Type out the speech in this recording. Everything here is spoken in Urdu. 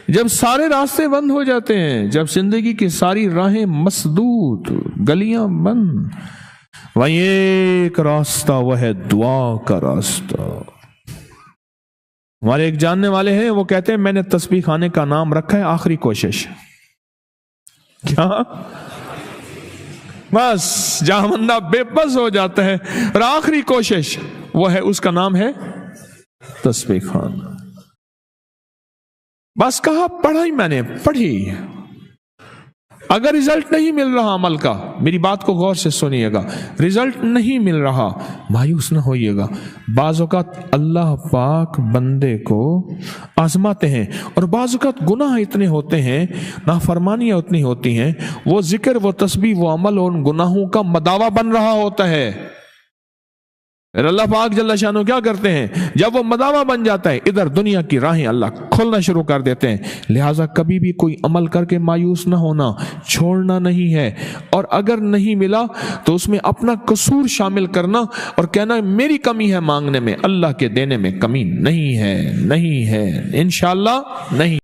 جب سارے راستے بند ہو جاتے ہیں، جب زندگی کی ساری راہیں مسدود، گلیاں بند، وہیں ایک راستہ، وہ ہے دعا کا راستہ۔ ہمارے ایک جاننے والے ہیں، وہ کہتے ہیں میں نے تسبیح خانے کا نام رکھا ہے آخری کوشش۔ کیا؟ بس جہاں بندہ بے بس ہو جاتا ہے، اور آخری کوشش وہ ہے، اس کا نام ہے تسبیح خانہ۔ بس کہا پڑھائی میں نے پڑھی، اگر رزلٹ نہیں مل رہا عمل کا، میری بات کو غور سے سنیے گا، رزلٹ نہیں مل رہا، مایوس نہ ہوئیے گا۔ بعض اوقات اللہ پاک بندے کو آزماتے ہیں، اور بعض اوقات گناہ اتنے ہوتے ہیں، نافرمانیاں اتنی ہوتی ہیں، وہ ذکر، وہ تسبیح، وہ عمل ان گناہوں کا مداوا بن رہا ہوتا ہے۔ پھر اللہ پاک جل شانہ کیا کرتے ہیں؟ جب وہ مداوا بن جاتا ہے، ادھر دنیا کی راہیں اللہ کھولنا شروع کر دیتے ہیں۔ لہٰذا کبھی بھی کوئی عمل کر کے مایوس نہ ہونا، چھوڑنا نہیں ہے، اور اگر نہیں ملا تو اس میں اپنا قصور شامل کرنا اور کہنا میری کمی ہے مانگنے میں، اللہ کے دینے میں کمی نہیں ہے، نہیں ہے، انشاءاللہ نہیں۔